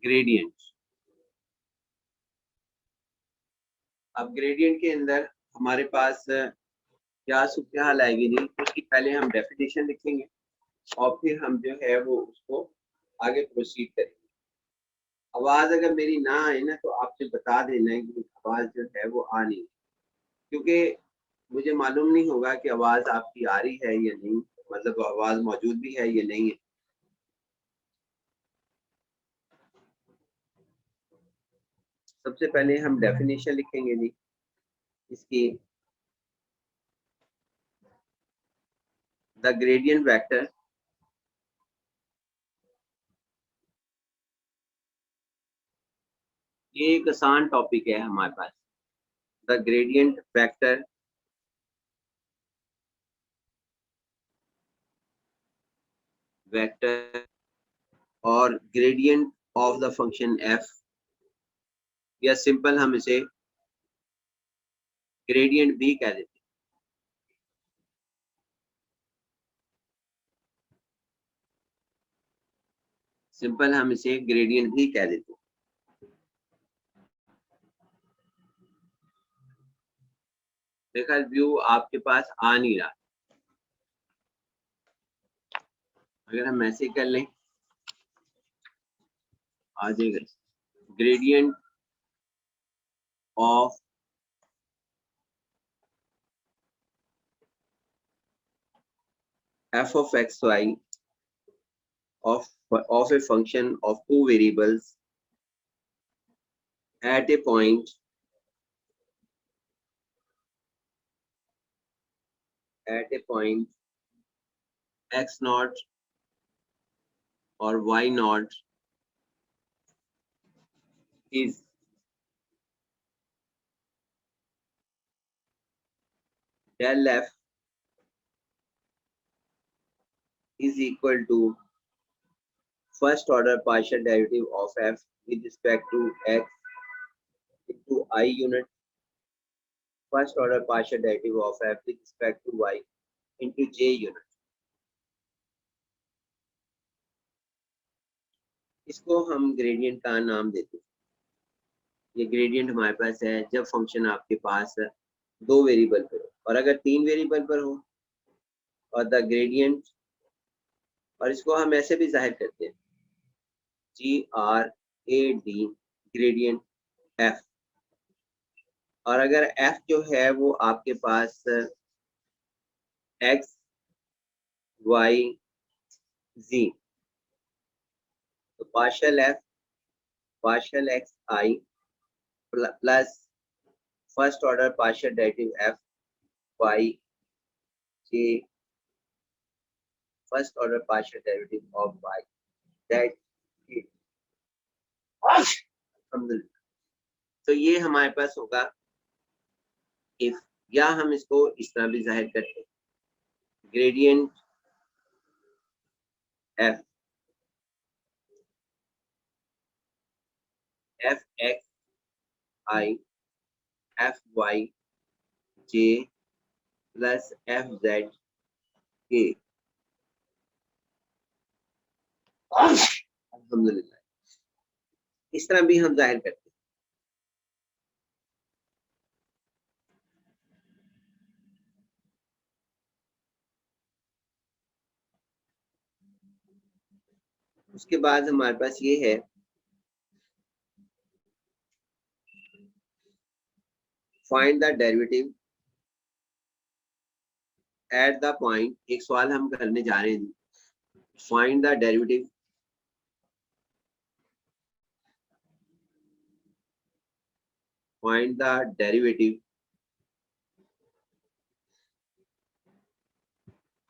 Gradient. अब gradient के अंदर हमारे पास क्या सूरत हाल आएगी जी, उसकी पहले हम डेफिनेशन लिखेंगे और फिर हम जो है वो उसको आगे प्रोसीड करेंगे। आवाज अगर मेरी ना आए ना तो आपसे बता देना है कि आवाज जो है वो आ नहीं, क्योंकि मुझे मालूम नहीं होगा कि आवाज आपकी आ रही है या नहीं, मतलब आवाज मौजूद भी है या नहीं है। सबसे पहले हम डेफिनेशन लिखेंगे जी इसकी। द ग्रेडियंट वेक्टर ये एक आसान टॉपिक है हमारे पास। द ग्रेडियंट वेक्टर और gradient of the function F, या सिंपल हम इसे ग्रेडियंट भी कह देते हैं। सिंपल हम इसे ग्रेडियंट भी कह देते हैं। देखा व्यू आपके पास आ नहीं रहा, अगर हम ऐसे कर लें आ जाएगा। Gradient of f of xy of a function of two variables at a point x naught or y naught is del f is equal to first order partial derivative of f with respect to x into I unit, first order partial derivative of f with respect to y into j unit। इसको हम gradient का नाम देते हैं। ये gradient हमारे पास है जब फंक्शन आपके पास दो वेरिएबल पर हो, और अगर तीन वेरिएबल पर हो और द ग्रेडियंट, और इसको हम ऐसे भी जाहिर करते हैं GRAD ग्रेडियंट f, और अगर f जो है वो आपके पास x y z, तो partial f partial x I plus first order partial derivative f y j first order partial derivative of y that अल्हम्दुलिल्लाह। तो ये हमारे पास होगा इफ, या हम इसको इस तरह भी जाहिर करते हैं gradient f x I f y j plus f z k। अल्हम्दुलिल्लाह, इस तरह भी हम जाहिर करते हैं। उसके बाद हमारे पास ये है find the derivative eight the point. एक सवाल हम करने जा रहे हैं, find the derivative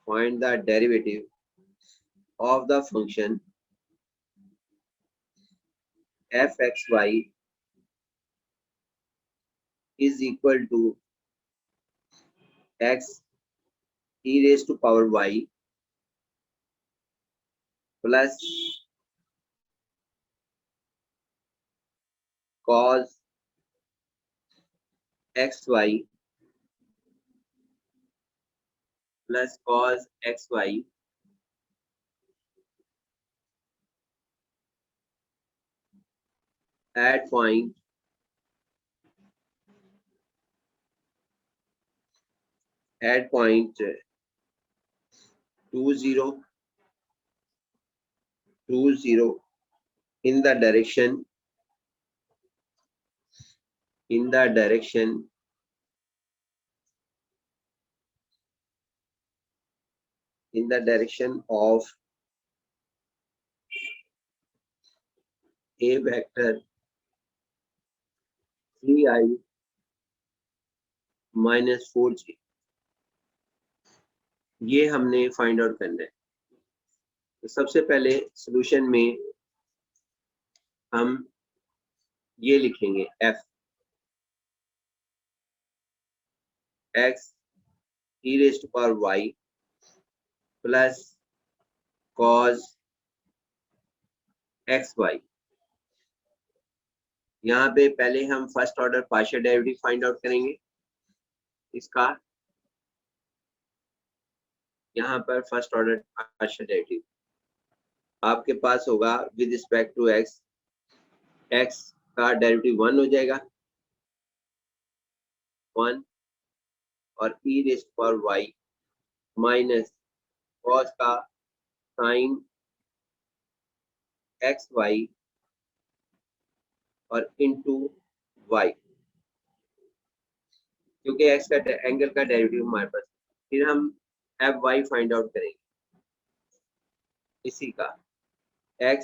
find the derivative of the function fxy is equal to x e raised to power y plus cos xy plus cos xy at point 20 in the direction of a vector 3i minus 4j। ये हमने find out करना है। तो सबसे पहले solution में हम ये लिखेंगे f x e raised to power y plus cos xy। यहाँ पे पहले हम first order partial derivative find out करेंगे इसका। यहाँ पर फर्स्ट ऑर्डर पार्शियल डेरिवेटिव आपके पास होगा with respect to x, x का डेरिवेटिव 1 हो जाएगा 1 और e raised to power y minus cos का साइन xy और इनटू y, क्योंकि x का एंगल का डेरिवेटिव हमारे पास। फिर हम fy फाइंड आउट करेंगे इसी का x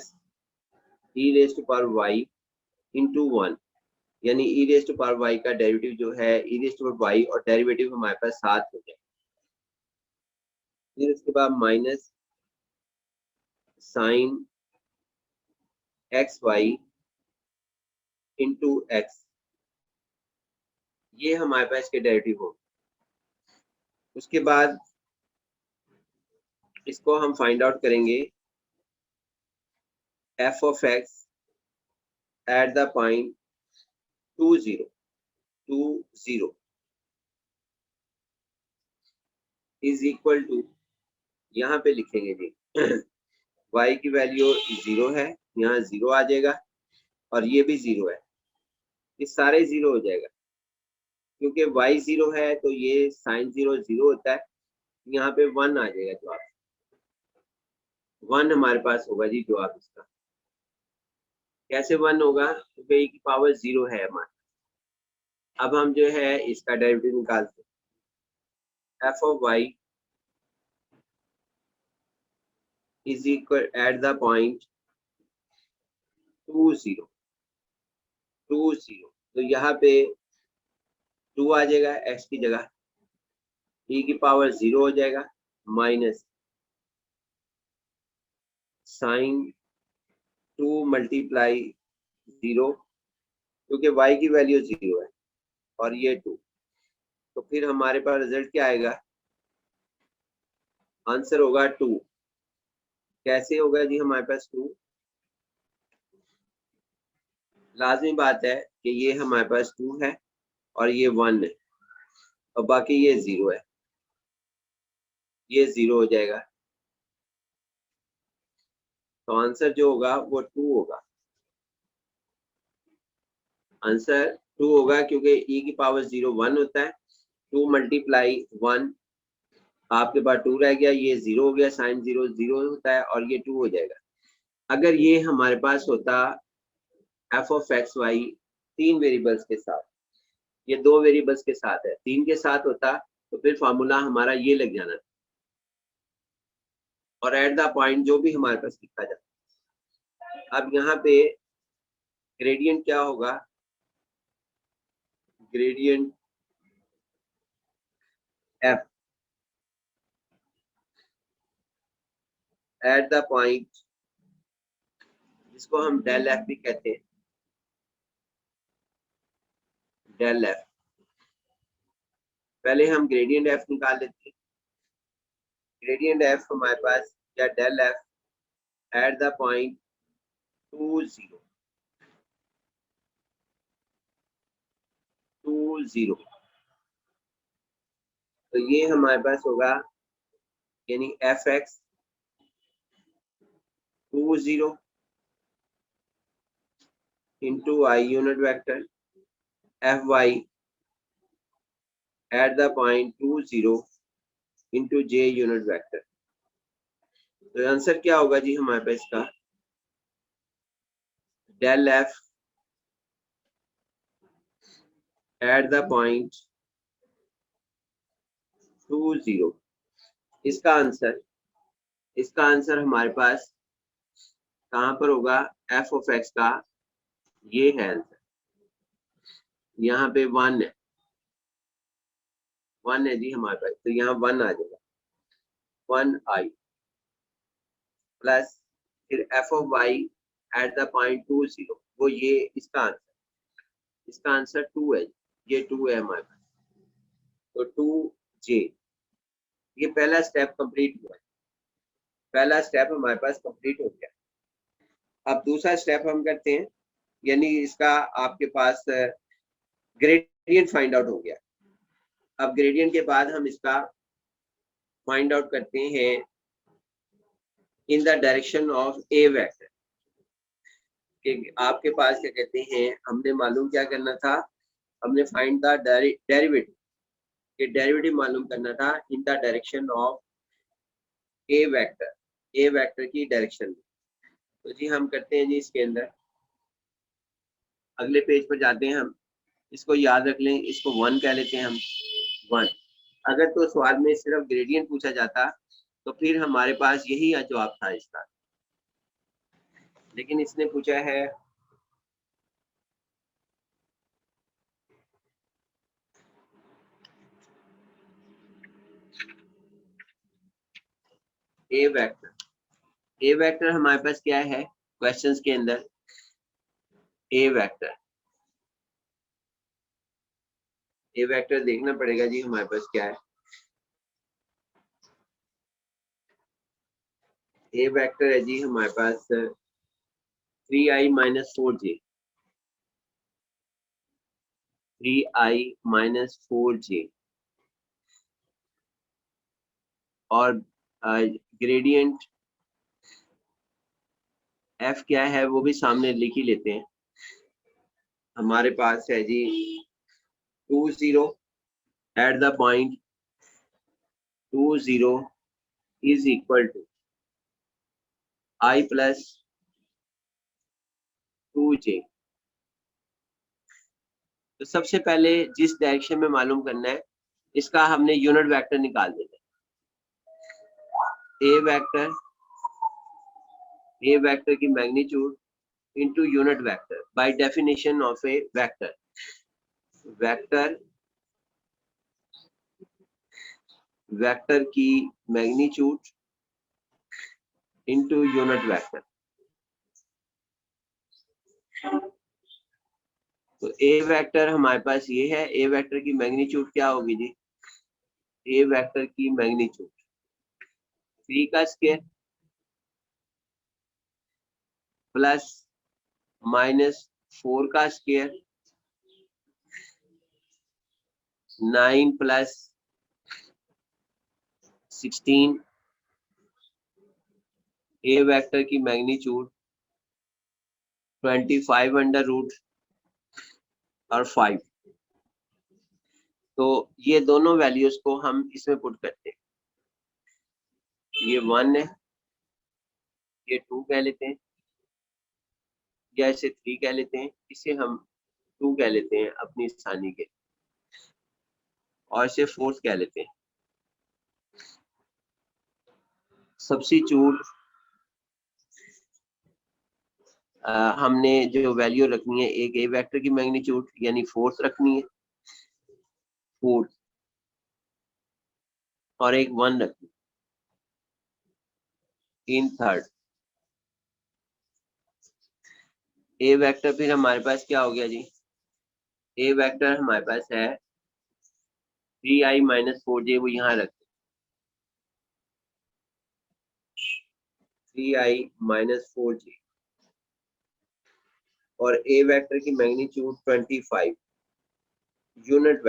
e raised to power y into 1, यानी e raised to power y का डेरिवेटिव जो है e raised to power y और डेरिवेटिव हमारे पास साथ हो जाए। फिर इसके बाद minus sine xy into x, ये हमारे पास के डेरिवेटिव हो। उसके बाद इसको हम फाइंड आउट करेंगे f of x at the point 20 is equal to, यहाँ पे लिखेंगे जी y की वैल्यू 0 है, यहाँ 0 आ जाएगा और ये भी 0 है, ये सारे 0 हो जाएगा क्योंकि y 0 है तो ये साइन 0 0 होता है, यहाँ पे 1 आ जाएगा जवाब। 1 हमारे पास होगा जी जवाब इसका। कैसे 1 होगा, क्योंकि e की पावर 0 है हमारे। अब हम जो है इसका डेरिवेटिव निकालते हैं। f of y is equal at the point 20 तो यहाँ पे 2 आ जाएगा x की जगह, e की पावर 0 हो जाएगा माइनस साइन 2 मल्टीप्लाई 0, क्योंकि y की वैल्यू 0 है और ये 2, तो फिर हमारे पास रिजल्ट क्या आएगा, आंसर होगा 2। कैसे होगा जी हमारे पास 2, लाजमी बात है कि ये हमारे पास 2 है और ये 1 है और बाकी ये 0 है, ये 0 हो जाएगा। तो आंसर जो होगा वो 2 होगा। आंसर 2 होगा क्योंकि e की पावर 0 1 होता है, 2 मल्टीप्लाई 1, आपके पास 2 रह गया, ये 0 हो गया, साइन 0 0 होता है और ये 2 हो जाएगा। अगर ये हमारे पास होता f of x y 3 variables के साथ, ये 2 वेरिएबल्स के साथ है, 3 के साथ होता तो फिर फार्मूला हमारा ये लग जाना और एट द पॉइंट जो भी हमारे पास लिखा जाता। अब यहाँ पे ग्रेडियंट क्या होगा, gradient f at the point, जिसको हम डेल f भी कहते हैं, डेल f। पहले हम ग्रेडियंट f निकाल लेते हैं। ग्रेडियंट f हमारे पास या del f at the point 20 तो ये हमारे पास होगा, यानी f x 20 into I unit vector Fy at the point 2 0 into J unit vector। तो आंसर क्या होगा जी हमारे पास इसका, del F at the point 2 0। इसका आंसर हमारे पास कहाँ पर होगा, एफ ऑफ एक्स का ये है आंसर, यहाँ पे 1 है जी हमारे पास, तो यहाँ 1 आ जाएगा, 1i प्लस फिर f of y at the point 2 0, वो ये इसका आंसर 2 है, ये 2 है हमारे पास, तो 2j। ये पहला स्टेप कंप्लीट हुआ है, पहला स्टेप हमारे पास कंप्लीट हो गया। अब दूसरा स्टेप हम करते हैं, यानी इसका आपके पास ग्रेडियंट फाइंड आउट हो गया। अब ग्रेडियंट के बाद हम इसका फाइंड आउट करते हैं इन the direction of A vector. आपके पास क्या कहते हैं, हमने मालूम क्या करना था, हमने फाइंड द डेरिवेटिव, ये डेरिवेटिव मालूम करना था इन the direction of A vector की डायरेक्शन में। तो जी हम करते हैं जी, इसके अंदर अगले पेज पर जाते हैं हम, इसको याद रख लें, इसको 1 कह लेते हैं हम, 1। अगर तो सवाल में सिर्फ ग्रेडियंट पूछा जाता तो फिर हमारे पास यही जवाब था इसका, लेकिन इसने पूछा है ए वेक्टर हमारे पास क्या है क्वेश्चंस के अंदर, ए वेक्टर देखना पड़ेगा जी हमारे पास क्या है। ए वेक्टर है जी हमारे पास 3i minus 4j, 3i minus 4j, और ग्रेडियंट f क्या है वो भी सामने लिख ही लेते हैं। हमारे पास है g 2 0 at the point 2 0 is equal to i plus 2j। तो सबसे पहले जिस डायरेक्शन में मालूम करना है, इसका हमने यूनिट वेक्टर निकाल देना है। ए वेक्टर की magnitude into unit vector by definition of A vector की मैग्नीट्यूड इनटू यूनिट वेक्टर। तो ए वेक्टर हमारे पास ये है, ए वेक्टर की मैग्नीट्यूड क्या होगी जी, ए वेक्टर की मैग्नीट्यूड 3 का स्क्वायर प्लस माइनस 4 का स्क्वायर 9 प्लस 16, ए वेक्टर की मैग्नीट्यूड 25 अंडर रूट और 5। तो ये दोनों वैल्यूज को हम इसमें पुट करते हैं, ये 1 है, ये 2 कह लेते हैं, या इसे 3 कह लेते हैं, इसे हम 2 कह लेते हैं अपनी आसानी के, और इसे 4 कह लेते हैं। सब्स्टिट्यूट हमने जो वैल्यू रखनी है, एक ए वेक्टर की मैग्नीट्यूड यानी 4 रखनी है, 4, और एक 1 रखनी इन थर्ड। ए वेक्टर फिर हमारे पास क्या हो गया जी, ए वेक्टर हमारे पास है 3i माइनस 4j, वो यहाँ रखते 3i माइनस 4j, और ए वेक्टर की मैग्नीट्यूड 25। यूनिट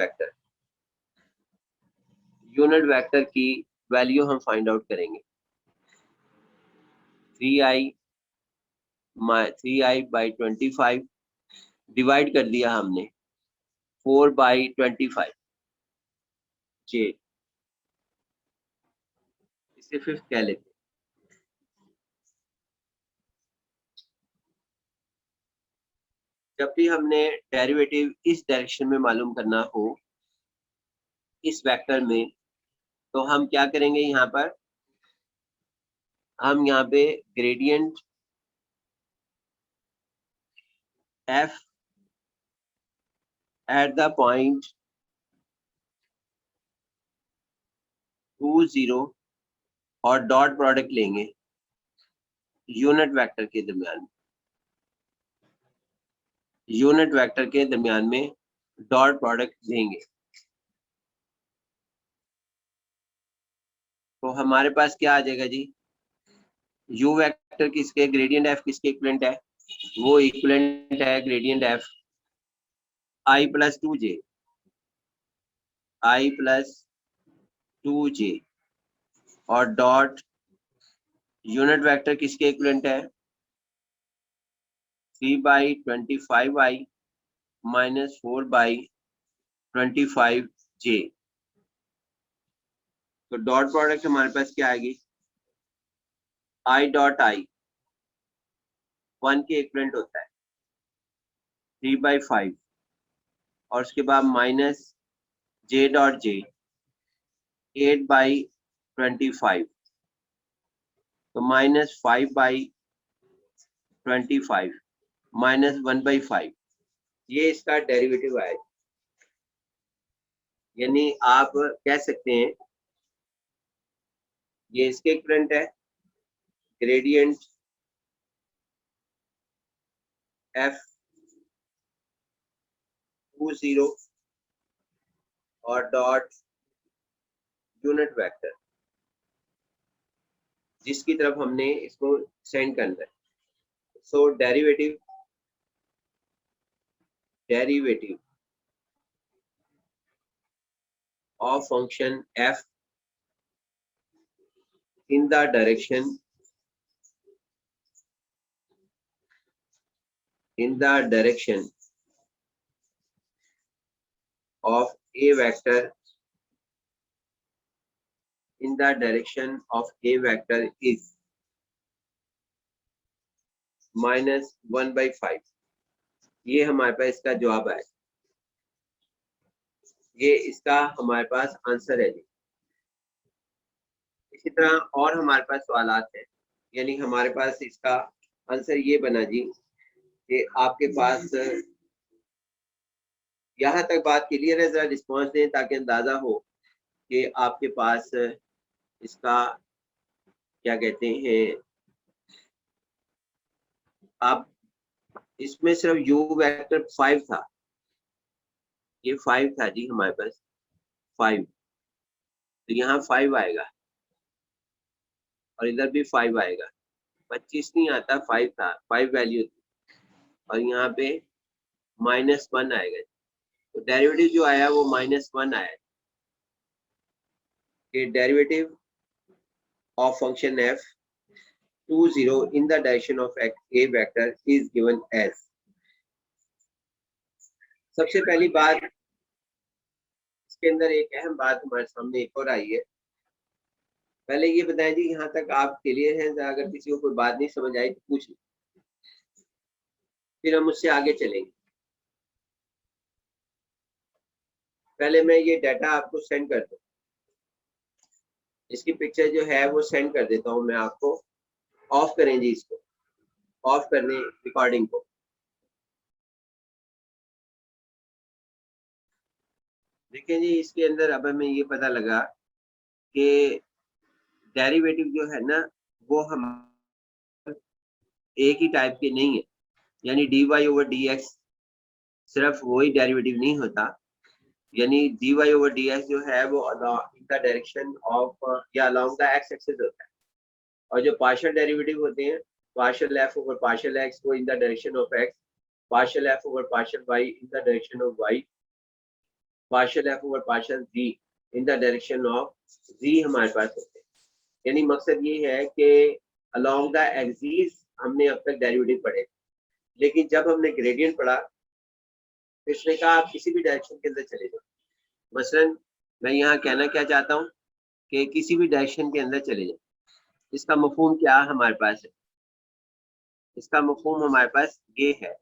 वेक्टर की वैल्यू हम फाइंड आउट करेंगे, 3i बाई 25 डिवाइड कर दिया हमने 4/25 जे, इसे फिफ्थ कह लेते हैं। जब भी हमने डेरिवेटिव इस डायरेक्शन में मालूम करना हो इस वेक्टर में, तो हम क्या करेंगे, यहाँ पर हम यहाँ पे gradient f at the point 2, 0 और डॉट प्रोडक्ट लेंगे यूनिट वेक्टर के दरमियान, यूनिट वेक्टर के दरमियान में डॉट प्रोडक्ट लेंगे। तो हमारे पास क्या आ जाएगा जी, u वेक्टर किसके, ग्रेडियंट f किसके इक्विवेलेंट है, वो इक्विवेलेंट है gradient f i plus 2j, i plus 2j और डॉट यूनिट वेक्टर किसके इक्विवेलेंट है, 3/25i माइनस 4/25j। तो डॉट प्रोडक्ट हमारे पास क्या आएगी, i डॉट i 1 के इक्विवेलेंट होता है 3/5 और उसके बाद माइनस j डॉट j 8/25, तो माइनस 5/25 माइनस 1/5, ये इसका डेरिवेटिव आएगा। यानी आप कह सकते हैं ये इसके इक्विवेलेंट है, ग्रेडियंट f 2, 0 और डॉट यूनिट वेक्टर जिसकी तरफ हमने इसको सेंड करना है। सो derivative of function f in the direction of a vector is minus 1/5। ये हमारे पास इसका जवाब है, ये इसका हमारे पास आंसर है जी। इसी तरह और हमारे पास सवालात हैं, यानी हमारे पास इसका आंसर ये बना जी कि आपके पास यहाँ तक बात क्लियर है, जरा रिस्पॉन्स दें ताकि अंदाजा हो कि आपके पास इसका क्या कहते हैं। आप इसमें सिर्फ u वेक्टर 5 था, ये 5 था जी हमारे पास 5, तो यहाँ 5 आएगा और इधर भी 5 आएगा, 25 नहीं आता, 5 था, 5 वैल्यू थी और यहाँ पे -1 आएगा। तो डेरिवेटिव जो आया वो -1 आया। कि derivative of function f 2, 0 in the direction of a vector is given as। सबसे पहली बात इसके अंदर एक अहम बात हमारे सामने एक और आई है। पहले ये बताएं जी, यहाँ तक आप क्लियर हैं? अगर किसी को कोई बात नहीं समझ आई तो पूछ लें, फिर हम उससे आगे चलेंगे। पहले मैं ये डाटा आपको सेंड कर दूं, इसकी पिक्चर जो है वो सेंड कर देता हूं मैं आपको। ऑफ करें जी, इसको ऑफ करने रिकॉर्डिंग को। देखें जी, इसके अंदर अब हमें ये पता लगा कि डेरिवेटिव जो है ना वो हम एक ही टाइप के नहीं है, यानी dy/dx सिर्फ वही डेरिवेटिव नहीं होता, यानी dy/dx जो है वो इन द डायरेक्शन ऑफ या अलोंग द x एक्सिस होता है, और जो पार्शियल डेरिवेटिव होते हैं partial f over partial x वो इन the direction of x, partial f over partial y in the direction of y, partial f over partial z in the direction of z हमारे पास होते हैं। यानी मकसद ये है कि अलोंग द एक्सिस हमने अब तक डेरिवेटिव पढ़े, लेकिन जब हमने ग्रेडियंट पढ़ा इसने कहा आप किसी भी डायरेक्शन के अंदर चले जाओ। मसलन मैं यहाँ कहना क्या चाहता हूँ कि किसी भी डायरेक्शन के अंदर चले जाओ। इसका मफहूम क्या हमारे पास है? इसका मफहूम हमारे पास ये है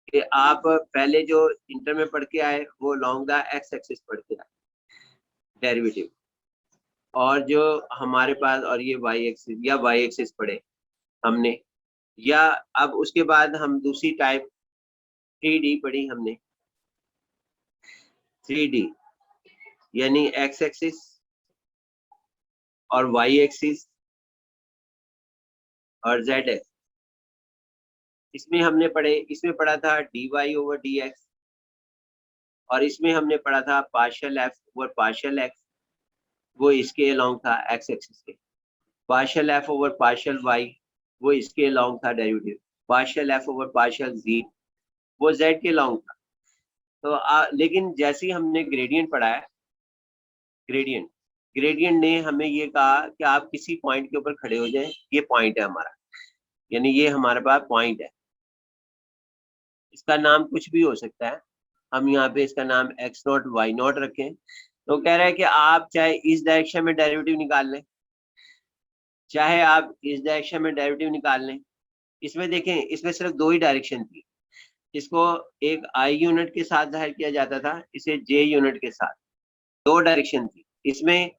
कि आप पहले जो इंटर में पढ़ के आए वो लॉन्ग द एक्स एक्सिस पढ़ के आए डेरिवेटिव, और जो हमारे पास और ये वाई एक्सिस या वाई एक्सिस पढ़े हमने, या अब उसके बाद हम दूसरी टाइप 3D पढ़ी हमने। 3D यानी एक्स एक्सिस और वाई एक्सिस और जेड एक्स। इसमें हमने पढ़ा था D Y over D X, और इसमें हमने पढ़ा था partial F over partial X, वो इसके अलोंग था एक्स एक्सिस के। Partial F over partial Y वो इसके अलोंग था derivative. Partial F over partial G वो जेड के अलोंग था। तो लेकिन जैसे ही हमने ग्रेडियंट पढ़ा है, ग्रेडियंट ग्रेडियंट ने हमें ये कहा कि आप किसी पॉइंट के ऊपर खड़े हो जाएं, ये पॉइंट है हमारा, यानी ये हमारे पास पॉइंट है। इसका नाम कुछ भी हो सकता है, हम यहाँ पे इसका नाम एक्स नॉट वाई नॉट रखें। तो कह रहे हैं कि आप चाहे इस डायरेक्शन में डेरिवेटिव निकाल लें, चाहे आप इस डायरेक्शन में डेरिवेटिव निकाल लें। इसमें देखें, इसमें सिर्फ दो ही डायरेक्शन थी। इसको एक आई यूनिट के साथ जाहिर किया जाता था, इसे जे यूनिट के साथ। दो डायरेक्शन थी इसमें,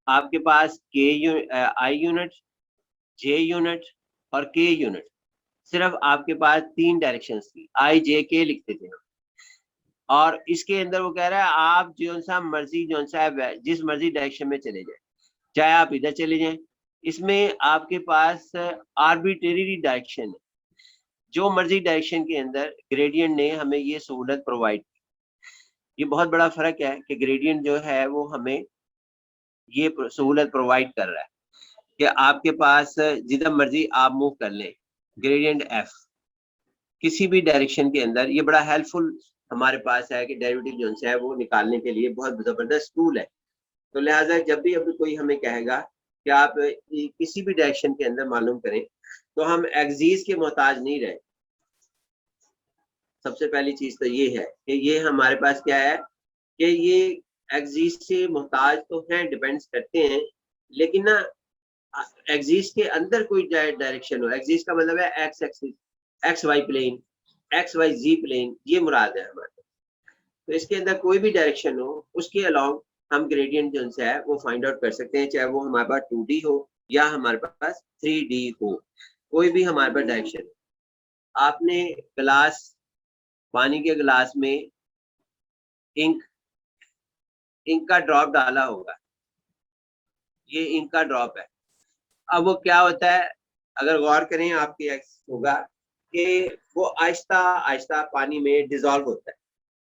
आपके पास आई यूनिट, जे यूनिट और के यूनिट। सिर्फ आपके पास तीन डायरेक्शंस थी, आई जे के लिखते थे हम। और इसके अंदर वो कह रहा है आप जो सा मर्जी जिस मर्जी डायरेक्शन में चले जाए, चाहे आप इधर चले जाएं। इसमें आपके पास आर्बिट्रेरी डायरेक्शन है, जो मर्जी डायरेक्शन के अंदर ग्रेडियंट ने हमें ये सहूलत प्रोवाइड की। ये बहुत बड़ा फर्क है कि ग्रेडियंट जो है वो हमें ये सहूलत प्रोवाइड कर रहा है कि आपके पास जिधर मर्जी आप मूव कर लें, ग्रेडियंट एफ किसी भी डायरेक्शन के अंदर। ये बड़ा हेल्पफुल हमारे पास है कि डेरिवेटिव जो है वो निकालने के लिए बहुत जबरदस्त टूल है। तो लिहाजा जब भी अभी कोई हमें कहेगा कि आप किसी भी डायरेक्शन के अंदर मालूम करें, तो हम एक्सिस के मोहताज नहीं रहे। सबसे पहली चीज तो ये है कि ये हमारे पास क्या है कि ये एक्सिस से मोहताज तो हैं, डिपेंड्स करते हैं, लेकिन ना एक्सिस के अंदर कोई डायरेक्शन हो। एक्सिस का मतलब है X axis, X Y plane, X Y G plane, ये मुराद है हमारे। तो इसके अंदर कोई भी डायरेक्शन हो, उसके अलाउंग हम ग्रेडियंट जो है वो फाइंड आउट कर सकते हैं, चाहे वो हमारे पास 2D हो या हमारे पास 3D हो, कोई भी हमारे पास डायरेक्शन। आपने ग्लास, पानी के ग्लास में इंक इंक का ड्रॉप डाला होगा, ये इंक का ड्रॉप है। अब वो क्या होता है, अगर गौर करें आपके होगा कि वो आहिस्ता आहिस्ता पानी में डिजोल्व होता है।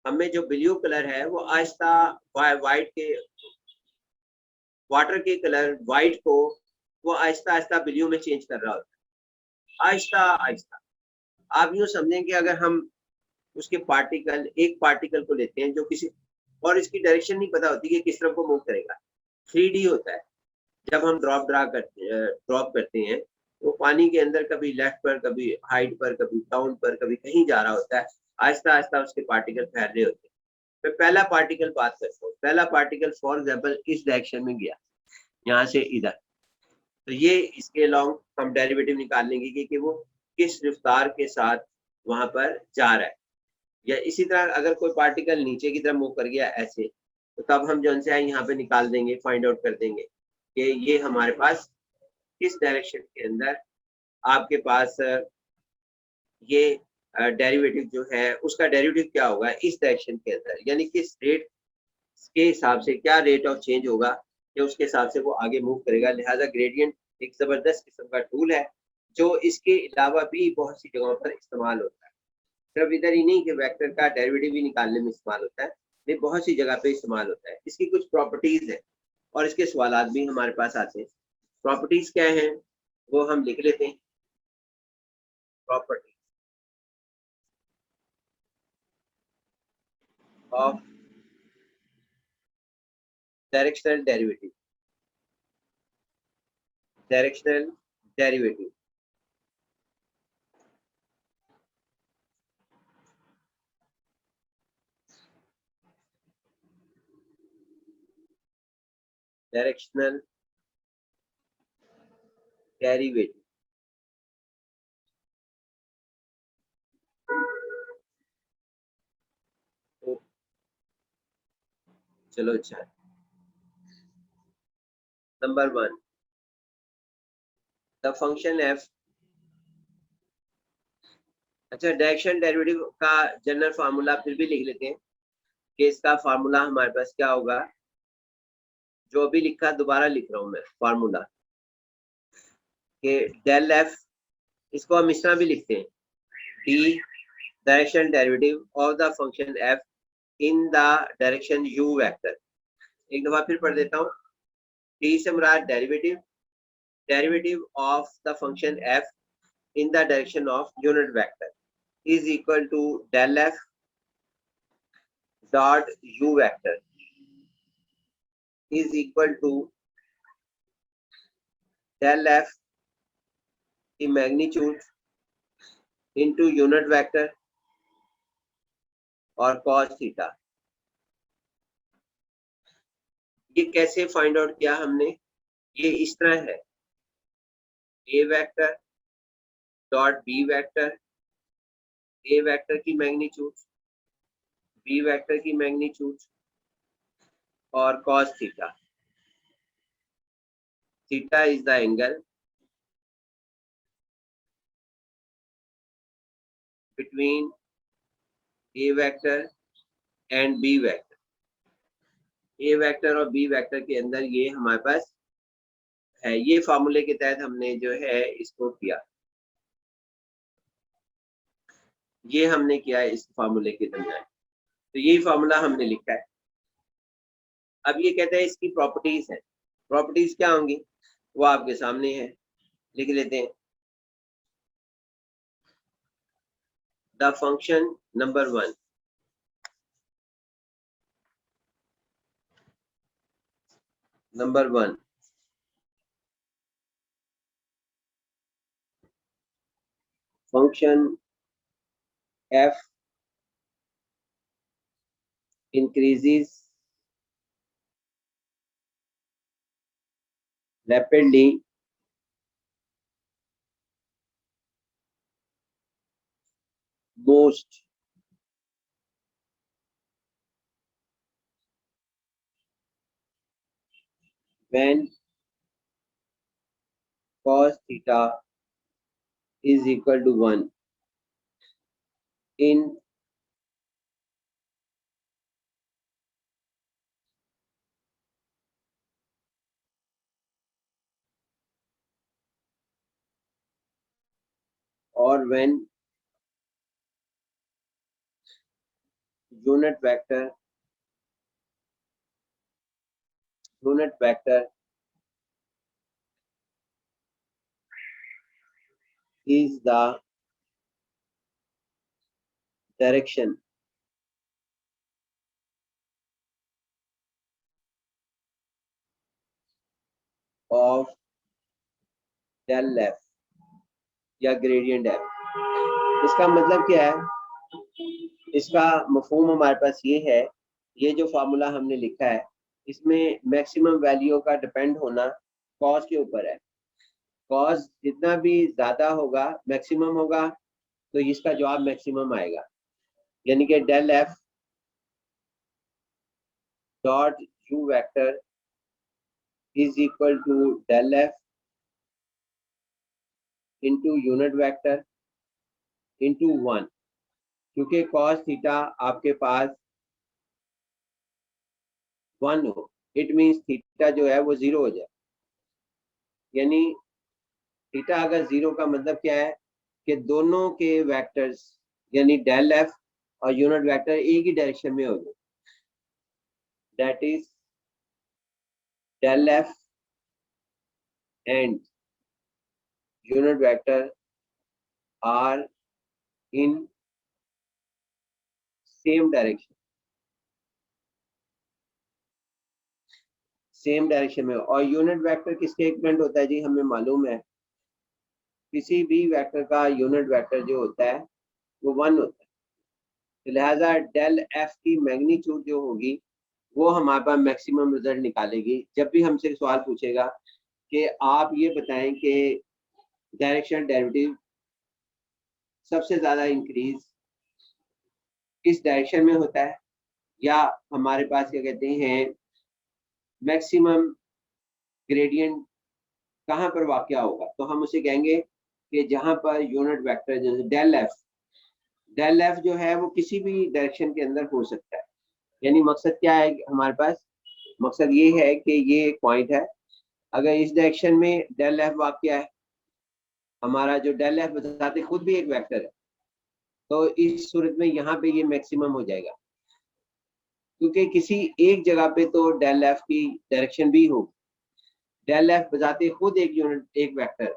हमें जो ब्लू कलर है वो आहिस्ता वाइट के वाटर के कलर वाइट को वो आहिस्ता आहिस्ता ब्लू में चेंज कर रहा होता है, आहिस्ता आहिस्ता। आप यूं समझें कि अगर हम उसके पार्टिकल, एक पार्टिकल को लेते हैं जो किसी और इसकी डायरेक्शन नहीं पता होती कि किस तरफ को मूव करेगा, 3D होता है। जब हम ड्रॉप करते हैं वो पानी के अंदर कभी लेफ्ट पर, कभी हाइट पर, कभी डाउन पर, कभी कहीं जा रहा होता है, आहिस्ता आहिस्ता उसके पार्टिकल फैल रहे होते हैं। मैं पहला पार्टिकल बात करता हूँ, पहला पार्टिकल फॉर एग्जाम्पल इस डायरेक्शन में गया, यहाँ से इधर, तो ये इसके अलोंग हम डेरिवेटिव निकाल लेंगे कि वो किस रफ्तार के साथ वहां पर जा रहा है। या इसी तरह अगर कोई पार्टिकल नीचे की तरफ मूव कर गया ऐसे, तो तब हम जो है यहाँ पे निकाल देंगे, फाइंड आउट कर देंगे कि ये हमारे पास किस डायरेक्शन के अंदर आपके पास ये डेरिवेटिव जो है उसका डेरिवेटिव क्या होगा इस डायरेक्शन के अंदर, यानी किस रेट के हिसाब से, क्या रेट ऑफ चेंज होगा कि उसके हिसाब से वो आगे मूव करेगा। लिहाजा ग्रेडियंट एक जबरदस्त किस्म का टूल है जो इसके अलावा भी बहुत सी जगहों पर इस्तेमाल होता है। सिर्फ इधर ही नहीं कि वेक्टर का डेरिवेटिव भी निकालने में इस्तेमाल होता है, ये बहुत सी जगह पे इस्तेमाल होता है। इसकी कुछ प्रॉपर्टीज है और इसके सवालात भी हमारे पास आते हैं। प्रॉपर्टीज क्या हैं वो हम लिख लेते हैं। Property of directional derivative, directional derivative. Directional derivative. चलो अच्छा, नंबर 1 द फंक्शन एफ। अच्छा, डायरेक्शन डेरिवेटिव का जनरल फार्मूला फिर भी लिख लेते हैं कि इसका फार्मूला हमारे पास क्या होगा। जो भी लिखा दोबारा लिख रहा हूं मैं फार्मूला कि डेल एफ, इसको हम इस तरह भी लिखते हैं, D direction derivative of the function F in the direction U vector. एक दफा फिर पढ़ देता हूँ। डी से मुराद derivative, derivative of the function F in the direction of unit vector is equal to del f dot u vector is equal to del f की magnitude into unit vector और cos थीटा। ये कैसे find out किया हमने? ये इस तरह है, a vector dot b vector, a vector की मैग्नीट्यूड, b वेक्टर की मैग्नीट्यूड और cos theta. Theta is the angle between a vector and b vector। a vector और b वेक्टर के अंदर ये हमारे पास है। ये फार्मूले के तहत हमने जो है इसको किया, ये हमने किया है इस फार्मूले के दरमियान। तो यही फार्मूला हमने लिखा है। अब ये कहते हैं इसकी प्रॉपर्टीज है। प्रॉपर्टीज क्या होंगी वो आपके सामने है, लिख लेते हैं। The function number 1, number 1 function f increases rapidly most when cos theta is equal to 1 in or when unit vector is the direction of del f या ग्रेडियंट f। इसका मतलब क्या है? इसका मफहूम हमारे पास ये है, ये जो फार्मूला हमने लिखा है इसमें मैक्सिमम वैल्यू का डिपेंड होना कॉस के ऊपर है। कॉस जितना भी ज्यादा होगा, मैक्सिमम होगा, तो इसका जवाब मैक्सिमम आएगा। यानी कि del F dot you vector is equal to del f into unit vector into 1, क्योंकि कॉस थीटा आपके पास 1 हो, इट मीन्स थीटा जो है वो 0 हो जाए। यानी थीटा अगर 0 का मतलब क्या है कि दोनों के वेक्टर्स यानी डेल एफ और यूनिट वेक्टर एक ही डायरेक्शन में हो जाए। That is del F and unit vector are in same direction, same direction में। और यूनिट वेक्टर किसके इक्विवेलेंट होता है जी? हमें मालूम है किसी भी वेक्टर का यूनिट वेक्टर जो होता है वो 1 होता है। तो लिहाजा डेल एफ की मैग्नीट्यूड जो होगी वो हमारे पास मैक्सिमम रिजल्ट निकालेगी। जब भी हमसे सवाल पूछेगा कि आप ये बताएं कि डायरेक्शनल डेरिवेटिव सबसे ज़्यादा इंक्रीज किस डायरेक्शन में होता है, या हमारे पास क्या कहते हैं मैक्सिमम ग्रेडियंट कहाँ पर वाक़या होगा, तो हम उसे कहेंगे कि जहाँ पर यूनिट वेक्टर जैसे डेल एफ जो है वो किसी भी डायरेक्शन के अंदर हो सकता है। यानी मकसद क्या है हमारे पास, मकसद ये है कि ये एक पॉइंट है, अगर इस डायरेक्शन में डेल एफ वाक़या है, हमारा जो डेल एफ बताते खुद भी एक वेक्टर है, तो इस सूरत में यहाँ पे ये मैक्सिमम हो जाएगा, क्योंकि किसी एक जगह पे तो डेल एफ की डायरेक्शन भी होगी। डेल एफ बताते खुद एक यूनिट एक वेक्टर है,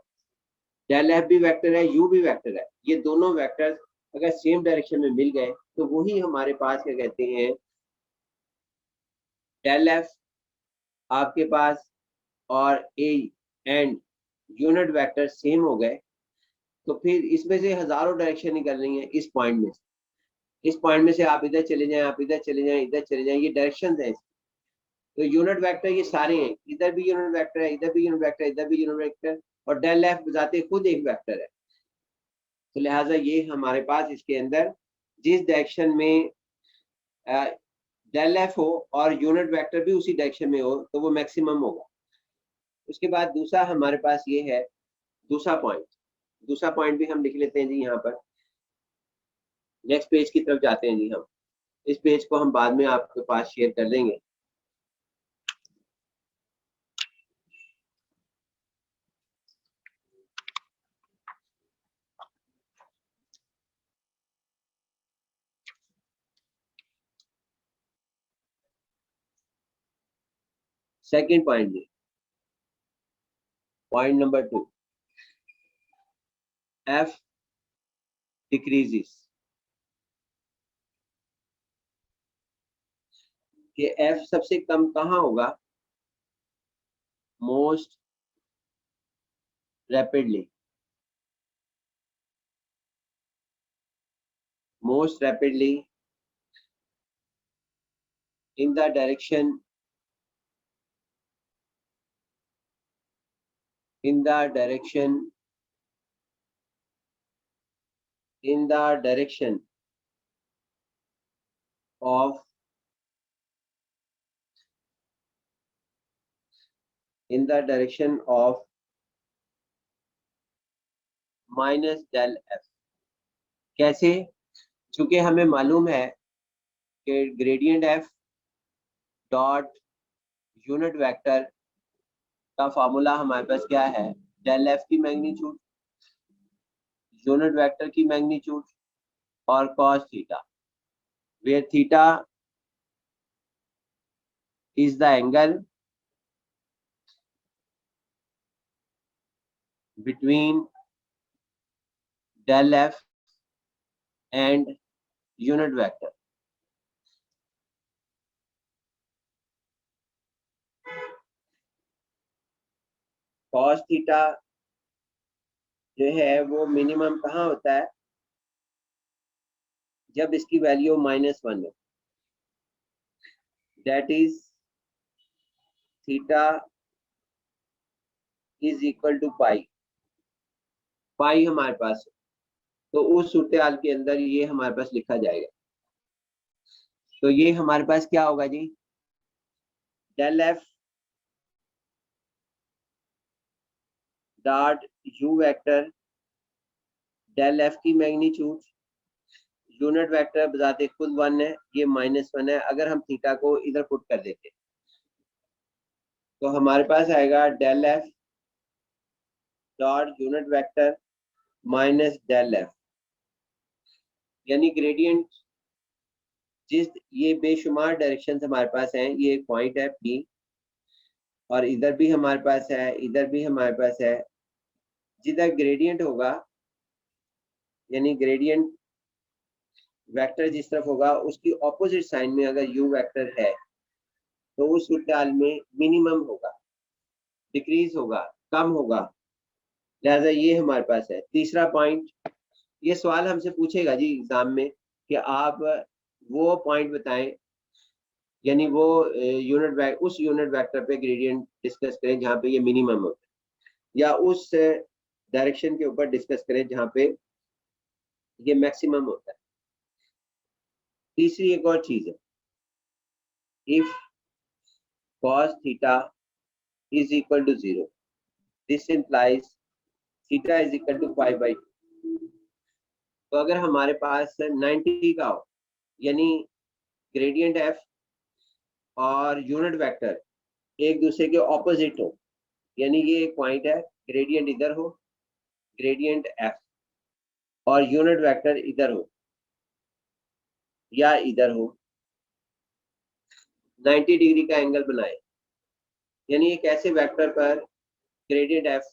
डेल एफ भी वेक्टर है, यू भी वेक्टर है। ये दोनों वेक्टर अगर सेम डायरेक्शन में मिल गए तो वही हमारे पास क्या कहते हैं डेल एफ आपके पास और A and unit vector same हो गए, तो फिर इसमें से हजारों डायरेक्शन निकल रही हैं इस पॉइंट में से। इस पॉइंट में से आप इधर चले जाएं, आप इधर चले जाएं, इधर चले जाएं, ये डायरेक्शन है। तो यूनिट वेक्टर ये सारे हैं, इधर भी यूनिट वेक्टर है, इधर भी यूनिट वेक्टर, इधर भी यूनिट वेक्टर, और डेल एफ बजाते खुद एक वेक्टर है। तो लिहाजा ये हमारे पास इसके अंदर जिस डायरेक्शन में डेल एफ हो और यूनिट वेक्टर भी उसी डायरेक्शन में हो तो वो मैक्सिमम होगा। उसके बाद दूसरा हमारे पास ये है दूसरा पॉइंट भी हम लिख लेते हैं जी। यहाँ पर नेक्स्ट पेज की तरफ जाते हैं जी। हम इस पेज को हम बाद में आपके पास शेयर कर देंगे। सेकंड पॉइंट जी, पॉइंट नंबर 2, एफ डिक्रीजेस। कि एफ सबसे कम कहाँ होगा, most rapidly in the direction in the direction of minus del f. कैसे? चूंकि हमें मालूम है कि gradient f dot unit vector का फार्मूला हमारे पास क्या है, डेल एफ की मैग्नीट्यूड, यूनिट वेक्टर की मैग्नीट्यूड और cos theta, where theta is the angle between del F and unit vector. Cos theta जो है वो मिनिमम कहाँ होता है, जब इसकी वैल्यू -1 हो, that is theta is equal to pi हमारे पास, तो उस सूरत हाल के अंदर ये हमारे पास लिखा जाएगा। तो ये हमारे पास क्या होगा जी, del F dot you vector, del F की मैग्नीट्यूड, यूनिट वेक्टर बजाते खुद 1 है, ये -1 है। अगर हम थीटा को इधर पुट कर देते तो हमारे पास आएगा del F dot unit vector minus del F, यानी ग्रेडियंट जिस ये बेशुमार डायरेक्शन हमारे पास हैं, ये एक पॉइंट है पी, और इधर भी हमारे पास है, इधर भी हमारे पास है। जिधर ग्रेडियंट होगा यानी ग्रेडियंट वेक्टर जिस तरफ होगा उसकी ऑपोजिट साइन में अगर यू वेक्टर है तो उस सूरत में मिनिमम होगा, डिक्रीज होगा, कम होगा। लिहाजा ये हमारे पास है। तीसरा पॉइंट, ये सवाल हमसे पूछेगा जी एग्जाम में कि आप वो पॉइंट बताएं यानी वो उस यूनिट वेक्टर पे ग्रेडियंट डिस्कस करें जहाँ पे ये मिनिमम होता है, या उस डायरेक्शन के ऊपर डिस्कस करें जहाँ पे ये मैक्सिमम होता है। तीसरी एक और चीज है, if cos theta is equal to 0, this implies theta is equal to pi by 2। तो अगर हमारे पास 90 का हो, यानी ग्रेडियंट एफ और यूनिट वेक्टर एक दूसरे के ऑपोजिट हो, यानी ये एक पॉइंट है, ग्रेडियंट इधर हो, ग्रेडियंट एफ, और यूनिट वेक्टर इधर हो या इधर हो, 90 डिग्री का एंगल बनाए, यानी एक ऐसे वेक्टर पर ग्रेडियंट एफ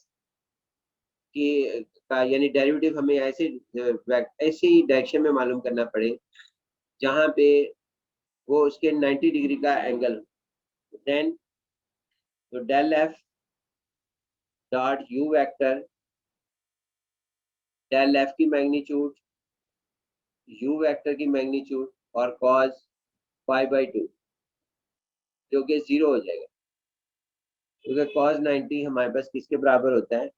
की का यानी डेरिवेटिव हमें ऐसी डायरेक्शन में मालूम करना पड़े जहां पे वो उसके 90 डिग्री का एंगल, देन तो del F dot you vector, del F की मैग्नीट्यूड, यू वेक्टर की मैग्नीट्यूड और कॉस पाई बाई 2 जो कि 0 हो जाएगा, क्योंकि कॉस 90 हमारे पास किसके बराबर होता है,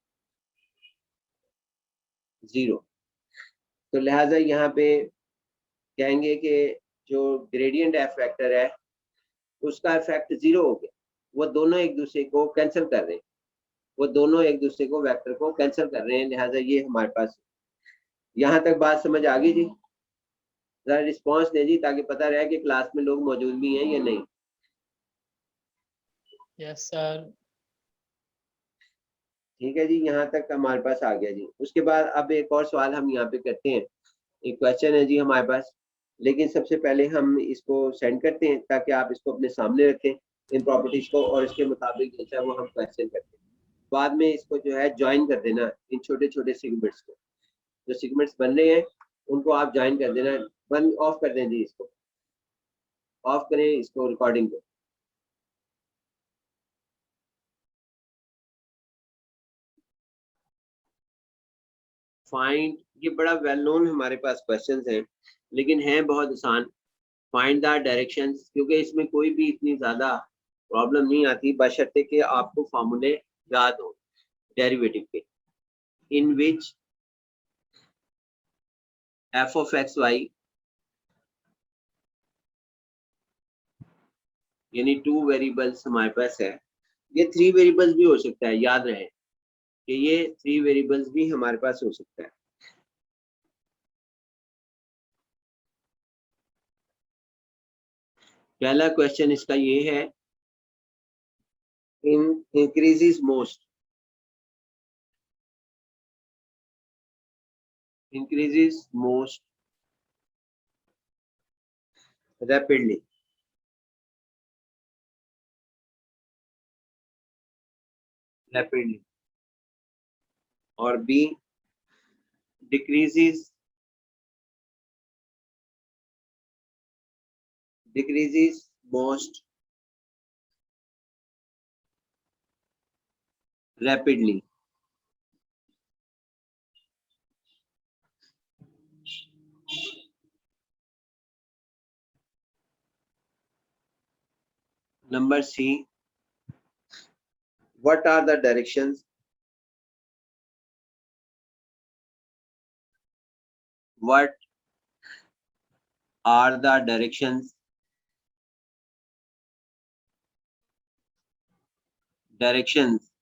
0। तो लिहाजा यहाँ पे कहेंगे कि जो ग्रेडियंट एफ वेक्टर है उसका इफेक्ट 0 हो गया, वो दोनों एक दूसरे को कैंसिल कर रहे हैं, वो दोनों एक दूसरे को वेक्टर को कैंसिल कर रहे हैं, लिहाजा ये हमारे पास। यहाँ तक बात समझ आ गई जी? जरा रिस्पॉन्स दे जी ताकि पता रहे कि क्लास में लोग मौजूद भी हैं या नहीं। Yes sir. ठीक है जी, यहाँ तक हमारे पास आ गया जी। उसके बाद अब एक और सवाल हम यहाँ पे करते हैं, एक क्वेश्चन है जी हमारे पास, लेकिन सबसे पहले हम इसको सेंड करते हैं ताकि आप इसको अपने सामने रखें इन प्रॉपर्टीज को, और इसके मुताबिक जैसा वो हम क्वेश्चन करते हैं। बाद में इसको जो है ज्वाइन कर देना इन छोटे छोटे सेगमेंट्स को, जो सेगमेंट्स बन रहे हैं उनको आप ज्वाइन कर देना। बंद ऑफ कर दें जी, इसको ऑफ करें, इसको रिकॉर्डिंग को। फाइंड, ये बड़ा वेल नोन हमारे पास क्वेश्चंस हैं, लेकिन हैं बहुत आसान। फाइंड द डायरेक्शंस, क्योंकि इसमें कोई भी इतनी ज्यादा प्रॉब्लम नहीं आती बशर्ते कि आपको फार्मूले याद हो डेरिवेटिव के, इन विच एफ ऑफ एक्स वाई यानी 2 वेरिएबल्स हमारे पास है, ये 3 वेरिएबल्स भी हो सकता है, याद रहे कि ये 3 वेरिएबल्स भी हमारे पास हो सकता है। पहला क्वेश्चन इसका ये है, in increases most, increases most rapidly, और B decreases most rapidly। Number C, what are the directions? What are the directions? Directions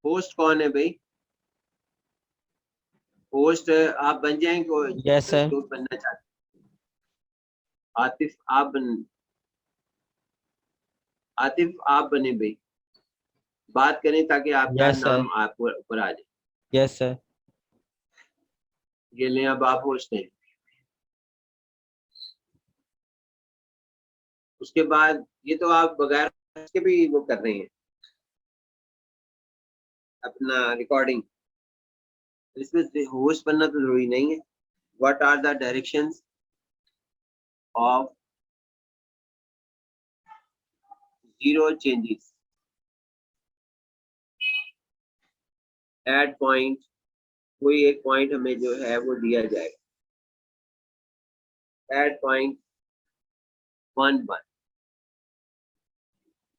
host कौन है भाई? होस्ट आप बन जाएंगे? Yes sir. जो बनना चाहते आतिफ आप बन, आतिफ आप बने भाई, बात करें ताकि आपका यस सर। नाम आपको ऊपर आ जाए। Yes sir. ये लें, अब आप होस्ट हैं। उसके बाद ये तो आप बगैर के भी वो कर रहे हैं अपना रिकॉर्डिंग, इसमें होस्ट बनना तो जरूरी नहीं है। What are the directions of zero changes? At point, कोई एक पॉइंट हमें जो है वो दिया जाएगा एट पॉइंट 1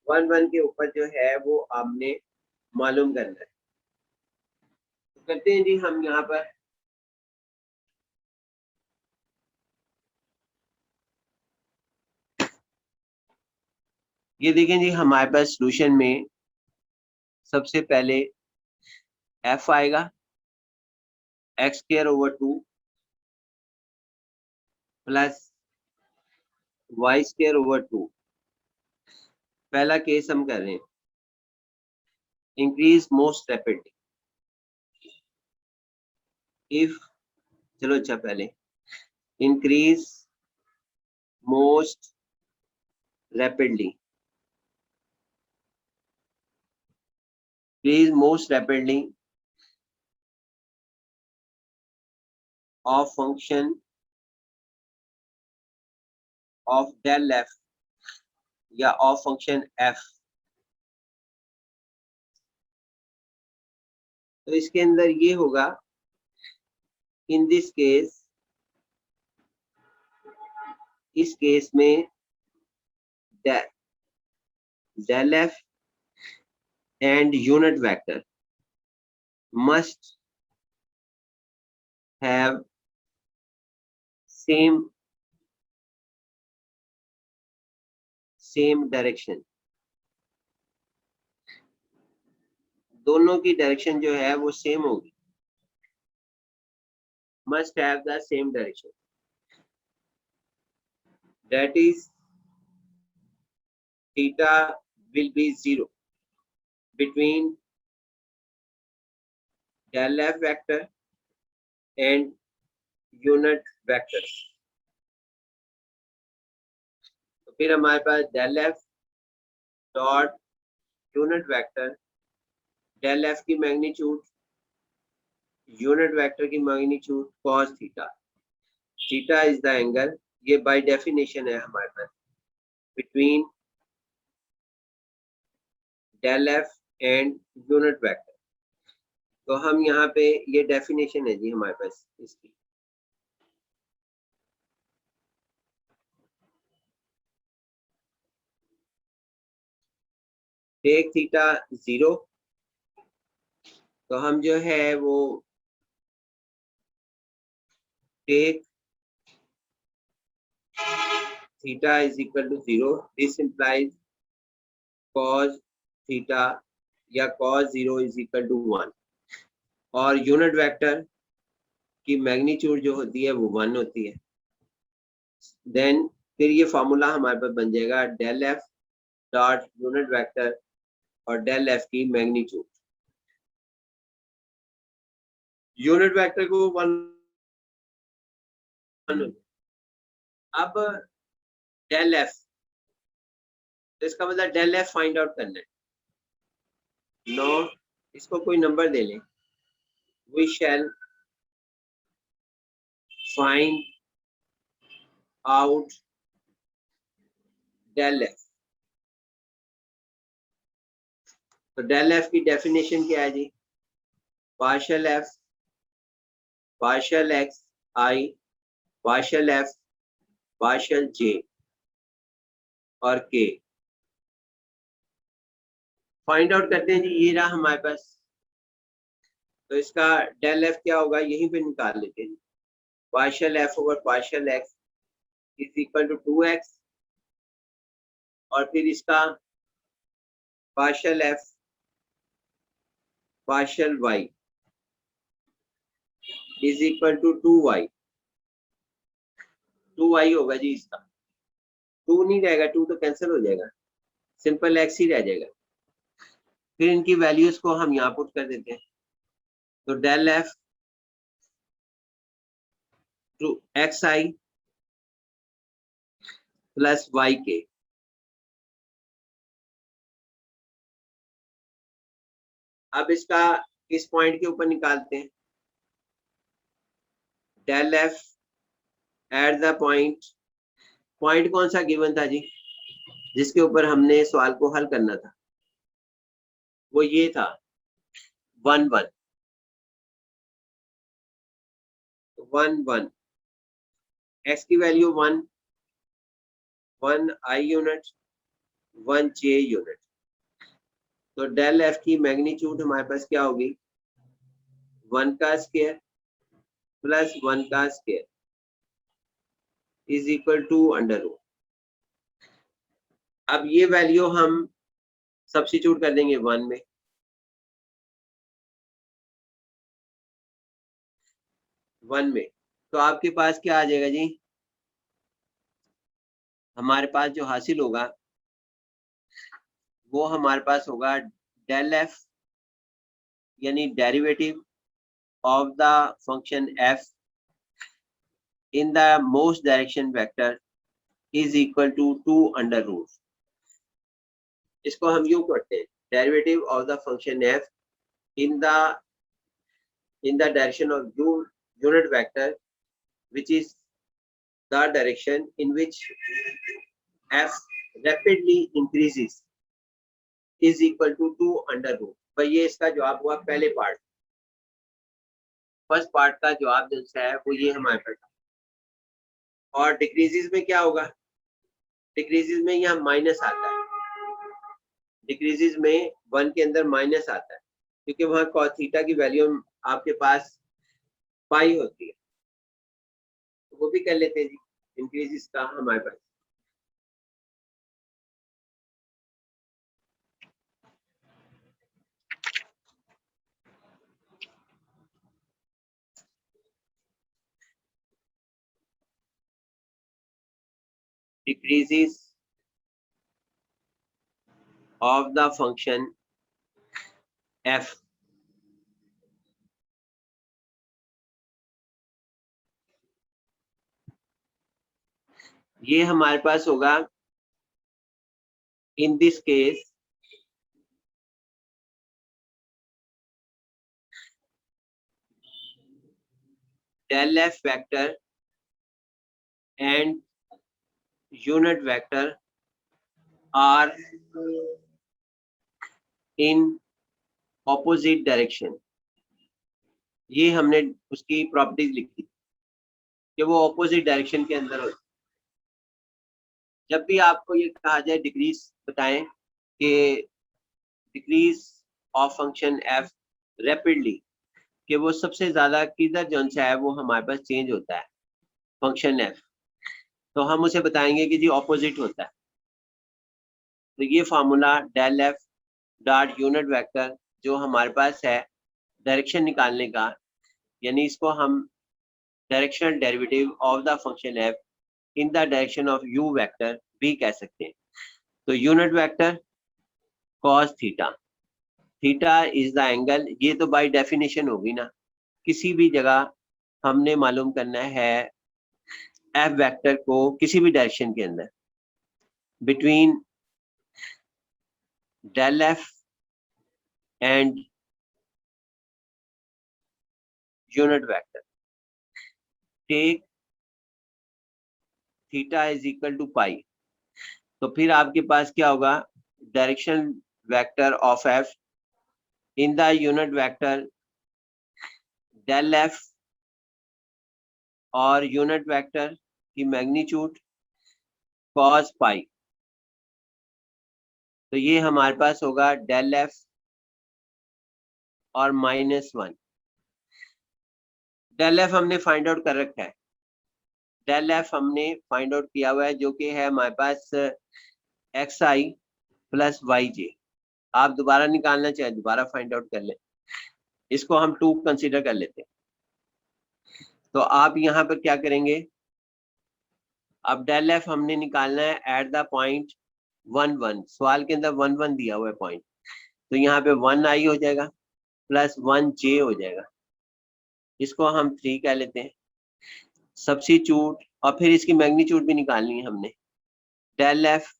1 के ऊपर जो है वो आपने मालूम करना है। तो करते हैं जी हम यहाँ पर ये देखें जी, हमारे पास सॉल्यूशन में सबसे पहले f आएगा x²/2 प्लस y²/2। पहला केस हम कर रहे हैं, इंक्रीज मोस्ट रैपिडली। इफ, चलो अच्छा पहले increase most rapidly, increase most rapidly of function of del f या ऑफ फंक्शन एफ। तो इसके अंदर ये होगा, इन दिस केस, इस केस में del F and unit vector must have same direction. दोनों की डायरेक्शन जो है वो सेम होगी, must have the same direction, that is theta will be 0 between del f vector and unit vector। तो फिर हमारे पास del f dot unit vector, del f की मैग्नीट्यूड, यूनिट वेक्टर की magnitude cos theta. Theta is the angle, ये by definition है हमारे पास, between del f and unit vector. तो हम यहाँ पे ये डेफिनेशन है जी हमारे पास इसकी। टेक थीटा 0, तो हम जो है वो take theta is equal to 0, this implies cos theta या cos 0 इज इक्वल टू 1, और यूनिट वेक्टर की मैग्नीट्यूड जो होती है वो 1 होती है। देन फिर ये फार्मूला हमारे पास बन जाएगा del F dot unit vector और डेल एफ की मैग्नीट्यूड। यूनिट वेक्टर को 1, अब डेल एफ, तो इसका मतलब डेल एफ फाइंड आउट करना है। नो, इसको कोई नंबर दे लें, we shall find out del F. तो डेल एफ की डेफिनेशन क्या है जी, partial F partial X I partial F partial J और के। फाइंड आउट करते हैं जी, ये रहा हमारे पास। तो इसका डेल एफ क्या होगा, यहीं पे निकाल लेते हैं। Partial F over partial X is equal to 2x, और फिर इसका partial F partial Y is equal to 2y। 2y होगा जी इसका, 2 नहीं रहेगा, 2 तो कैंसिल हो जाएगा, सिंपल x ही रह जाएगा। फिर इनकी वैल्यूज को हम यहाँ पुट कर देते हैं। तो del F two X I plus Y K, अब इसका इस पॉइंट के ऊपर निकालते हैं। Del F at the point, point कौन सा गिवन था जी जिसके ऊपर हमने सवाल को हल करना था, वो ये था 1 1। 1 1, x की value 1 1 i unit 1 j unit. तो डेल एफ की मैग्नीट्यूड हमारे पास क्या होगी, 1 का स्क्वायर प्लस 1 का square is equal to under root. अब ये वैल्यू हम सब्स्टिट्यूट कर देंगे 1 में, तो आपके पास क्या आ जाएगा जी, हमारे पास जो हासिल होगा वो हमारे पास होगा डेल एफ यानी derivative of the function F in the most direction vector is equal to 2 under root. इसको हम यूं करते हैं, derivative of the function F in the direction of unit vector which is the direction in which f rapidly increases is equal to 2 under root। भाई ये इसका जवाब हुआ पहले पार्ट। फर्स्ट पार्ट का जवाब जो है वो ये हमारे पास। और डिक्रीजेस में क्या होगा, डिक्रीजेस में यहाँ माइनस आता है, डिक्रीजेस में 1 के अंदर माइनस आता है क्योंकि वहां cos थीटा की वैल्यू आपके पास पाई होती है। तो वो भी कर लेते हैं जी, इंक्रीजेस का हमारे पास decreases of the function f ये हमारे पास होगा in this case del f vector and unit vector are in opposite direction। ये हमने उसकी प्रॉपर्टीज लिखी कि वो ऑपोजिट डायरेक्शन के अंदर होती। जब भी आपको ये कहा जाए डिक्रीज बताएं कि decrease of function F rapidly, कि वो सबसे ज्यादा किधर जो है वो हमारे पास चेंज होता है फंक्शन एफ, तो हम उसे बताएंगे कि जी ऑपोजिट होता है। तो ये formula del F dot unit vector जो हमारे पास है डायरेक्शन निकालने का, यानी इसको हम directional derivative of the function F in the direction of U vector भी कह सकते हैं। तो unit vector cos theta, theta is the angle, ये तो बाय डेफिनेशन होगी ना, किसी भी जगह हमने मालूम करना है एफ वेक्टर को किसी भी डायरेक्शन के अंदर between del F and unit vector take theta is equal to pi. तो फिर आपके पास क्या होगा, direction vector of F in the unit vector del F और यूनिट वेक्टर की मैग्नीट्यूड कॉस पाई। तो ये हमारे पास होगा डेल एफ और -1। डेल एफ हमने फाइंड आउट कर रखा है, डेल एफ हमने फाइंड आउट किया हुआ है जो कि है हमारे पास एक्स आई प्लस वाई जे। आप दोबारा निकालना चाहे दोबारा फाइंड आउट कर लें, इसको हम 2 कंसीडर कर लेते हैं। तो आप यहाँ पर क्या करेंगे, अब डेल एफ हमने निकालना है एट द पॉइंट 1 1, सवाल के अंदर 1 1 दिया हुआ है पॉइंट, तो यहाँ पे 1 आई हो जाएगा प्लस 1 जे हो जाएगा, इसको हम 3 कह लेते हैं। सब्स्टिट्यूट और फिर इसकी मैग्नीट्यूड भी निकालनी है हमने, डेल एफ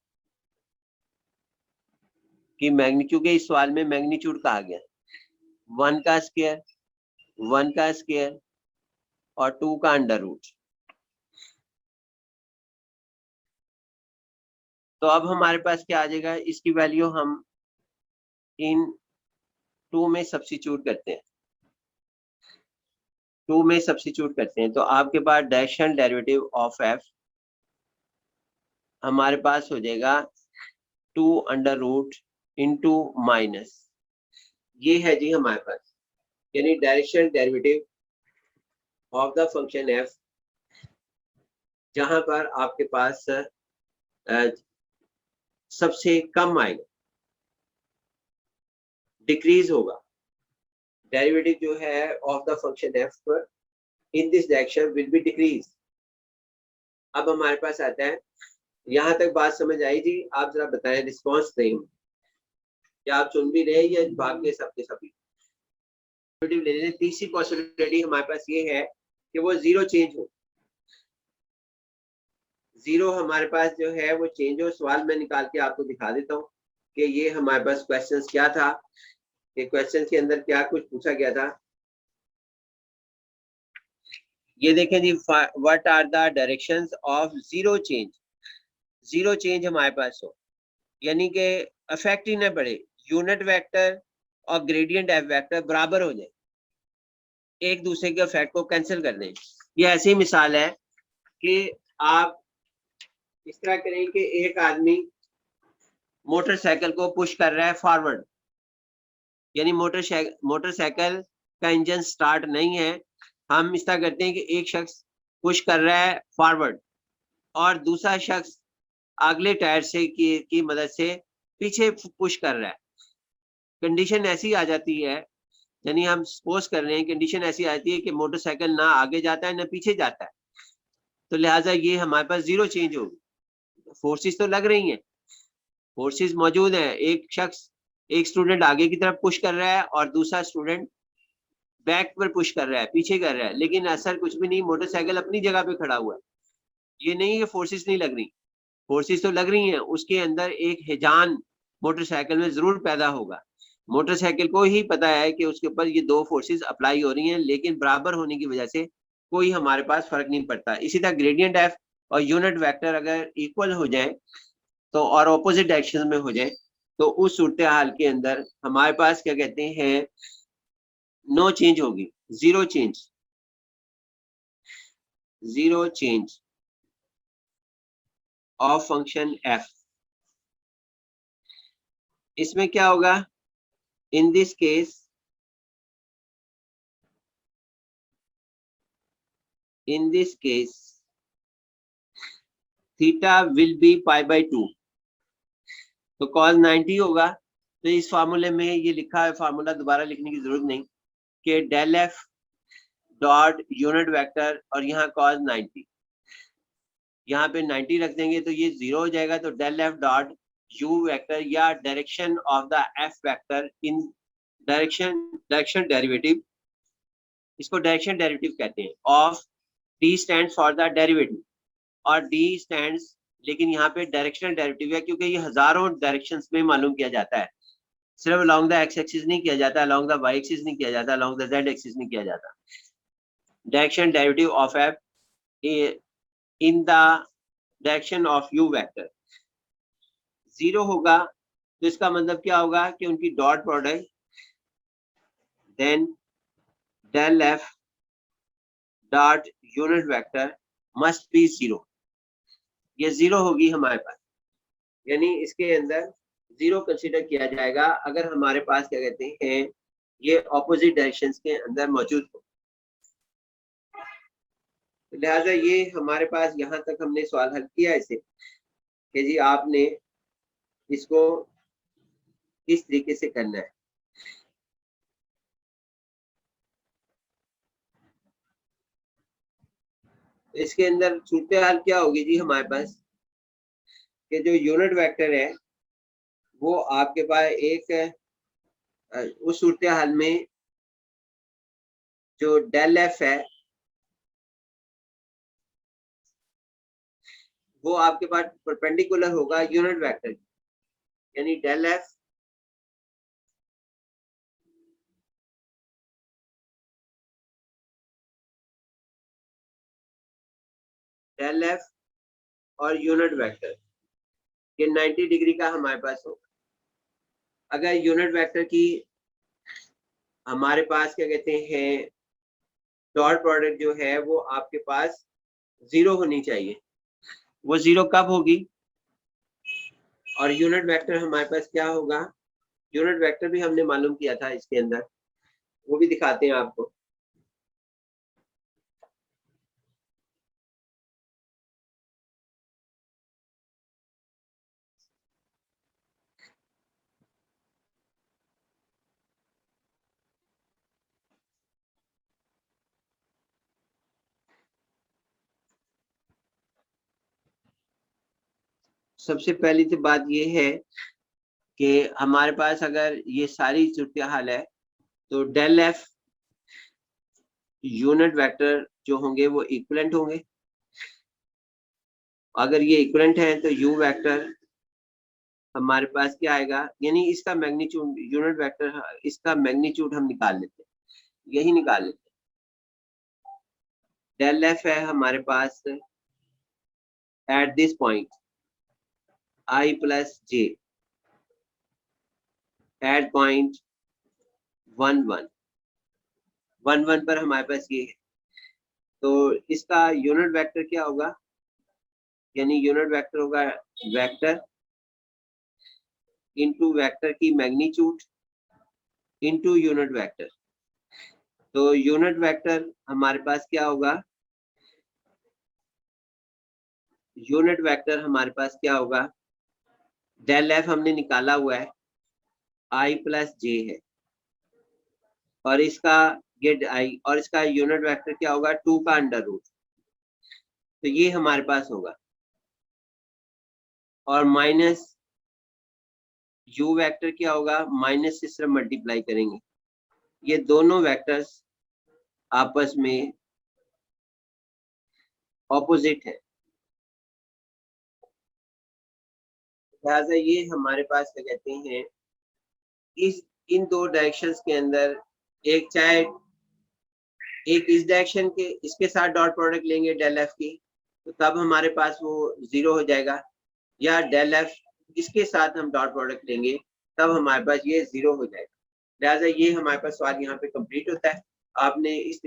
की मैग्नीट्यूड के इस सवाल में मैग्नीट्यूड कहा गया 1 का स्क्वायर 1 का स्क्वायर और 2 का अंडर रूट। तो अब हमारे पास क्या आ जाएगा, इसकी वैल्यू हम इन 2 में सब्स्टिट्यूट करते हैं। 2 में सब्स्टिट्यूट करते हैं तो आपके पास डायरेक्शन डेरिवेटिव ऑफ एफ हमारे पास हो जाएगा 2 अंडर रूट इंटू माइनस, ये है जी हमारे पास, यानी direction derivative of the function F, जहां पर आपके पास सबसे कम आएगा, डिक्रीज होगा डेरिवेटिव जो है ऑफ द फंक्शन एफ पर in this direction will be decrease. अब हमारे पास आता है, यहाँ तक बात समझ आई जी? आप जरा बताएं, रिस्पॉन्स दें, क्या आप सुन भी रहे हैं या भाग के सबके सभी ले लें। तीसरी पॉसिबिलिटी हमारे पास ये है कि वो जीरो चेंज हो, जीरो हमारे पास जो है वो चेंज हो। सवाल मैं निकाल के आपको दिखा देता हूँ कि ये हमारे पास क्वेश्चंस क्या था, कि क्वेश्चन के अंदर क्या कुछ पूछा गया था। ये देखें जी, what are the directions of zero change. Zero change हमारे पास हो, यानी कि इफेक्ट ही ना पड़े, यूनिट वेक्टर और ग्रेडियंट एफ वेक्टर बराबर हो जाए, एक दूसरे के इफेक्ट को कैंसिल कर दें। ये ऐसी मिसाल है कि आप इस तरह करें कि एक आदमी मोटरसाइकिल को पुश कर रहा है फॉरवर्ड, यानी मोटरसाइकिल का इंजन स्टार्ट नहीं है, हम इस तरह करते हैं कि एक शख्स पुश कर रहा है फॉरवर्ड और दूसरा शख्स अगले टायर से की मदद से पीछे पुश कर रहा है। कंडीशन ऐसी आ जाती है, यानी हम सपोज कर रहे हैं कंडीशन ऐसी आती है कि मोटरसाइकिल ना आगे जाता है ना पीछे जाता है, तो लिहाजा ये हमारे पास जीरो चेंज होगी। फोर्सेस तो लग रही हैं, फोर्सेस मौजूद हैं, एक शख्स, एक स्टूडेंट आगे की तरफ पुश कर रहा है और दूसरा स्टूडेंट बैक पर पुश कर रहा है, पीछे कर रहा है, लेकिन असर कुछ भी नहीं, मोटरसाइकिल अपनी जगह पे खड़ा हुआ है। ये नहीं है फोर्सेस नहीं लग रही, फोर्सेस तो लग रही हैं, उसके अंदर एक हिजान मोटरसाइकिल में जरूर पैदा होगा। मोटरसाइकिल को ही पता है कि उसके ऊपर ये दो फोर्सेस अप्लाई हो रही हैं, लेकिन बराबर होने की वजह से कोई हमारे पास फर्क नहीं पड़ता। इसी तरह ग्रेडियंट एफ और यूनिट वेक्टर अगर इक्वल हो जाए तो और ऑपोजिट डायरेक्शन में हो जाए तो उस सूरत हाल के अंदर हमारे पास क्या कहते हैं, नो चेंज होगी, zero change, zero change of function F. इसमें क्या होगा, in this case, in this case theta will be pi by 2, तो cos 90 होगा। तो इस फार्मूले में ये लिखा है, फार्मूला दोबारा लिखने की जरूरत नहीं, कि del F dot unit vector और यहाँ cos 90, यहाँ पे 90 रख देंगे तो ये जीरो हो जाएगा, तो del F dot you vector या direction of the F vector in direction derivative, इसको डायरेक्शन डेरिवेटिव कहते हैं, of D stand for the derivative, और डी स्टैंड्स, लेकिन यहाँ पे डायरेक्शनल डेरिवेटिव है क्योंकि ये हजारों डायरेक्शंस में मालूम किया जाता है, सिर्फ अलोंग द एक्स एक्सिस नहीं किया जाता, अलोंग द वाई एक्सिस नहीं किया जाता, अलोंग द जेड एक्सिस नहीं किया जाता। Direction derivative of F in the direction of U vector zero होगा, तो इसका मतलब क्या होगा कि उनकी dot product then del F dot unit vector must be zero, ये जीरो होगी हमारे पास, यानी इसके अंदर जीरो कंसीडर किया जाएगा अगर हमारे पास क्या कहते हैं ये ऑपोजिट डायरेक्शंस के अंदर मौजूद हो। लिहाजा ये हमारे पास यहाँ तक हमने सवाल हल किया इसे कि जी आपने इसको किस तरीके से करना है। इसके अंदर सूरत हाल क्या होगी जी हमारे पास, कि जो यूनिट वेक्टर है वो आपके पास एक उस सूरत हाल में जो डेल एफ है वो आपके पास परपेंडिकुलर होगा यूनिट वेक्टर, यानी डेल एफ और यूनिट वेक्टर ये 90 डिग्री का हमारे पास होगा। अगर यूनिट वेक्टर की हमारे पास क्या कहते हैं डॉट प्रोडक्ट जो है वो आपके पास 0 होनी चाहिए। वो 0 कब होगी? और यूनिट वेक्टर हमारे पास क्या होगा? यूनिट वेक्टर भी हमने मालूम किया था इसके अंदर, वो भी दिखाते हैं आपको। सबसे पहली तो बात ये है कि हमारे पास अगर ये सारी सूरत हाल है तो डेल एफ यूनिट वेक्टर जो होंगे वो इक्विवेलेंट होंगे। अगर ये इक्विवेलेंट है तो यू वेक्टर हमारे पास क्या आएगा, यानी इसका मैग्नीट्यूड यूनिट वेक्टर, इसका मैग्नीट्यूड हम निकाल लेते हैं, यही निकाल लेते हैं। डेल एफ है हमारे पास at this point I plus J at point 1 1 पर हमारे पास ये है। तो इसका यूनिट वेक्टर क्या होगा, यानी यूनिट वेक्टर होगा वेक्टर इनटू वेक्टर की मैग्नीट्यूड इनटू यूनिट वेक्टर। तो यूनिट वेक्टर हमारे पास क्या होगा, यूनिट वेक्टर हमारे पास क्या होगा, डेल एफ हमने निकाला हुआ है आई प्लस जे है, और इसका गेट आई, और इसका यूनिट वेक्टर क्या होगा 2 का अंडर रूट। तो ये हमारे पास होगा, और माइनस यू वेक्टर क्या होगा, माइनस से सिर्फ मल्टीप्लाई करेंगे। ये दोनों वेक्टर्स आपस में ऑपोजिट है, लिहाजा ये हमारे पास क्या कहते हैं, इस इन दो डायरेक्शंस के अंदर एक, चाहे एक इस डायरेक्शन के इसके साथ डॉट प्रोडक्ट लेंगे डेल एफ की, तो तब हमारे पास वो 0 हो जाएगा, या डेल एफ इसके साथ हम डॉट प्रोडक्ट लेंगे तब हमारे पास ये 0 हो जाएगा। लिहाजा ये हमारे पास सवाल यहाँ पे कंप्लीट होता है। आपने इस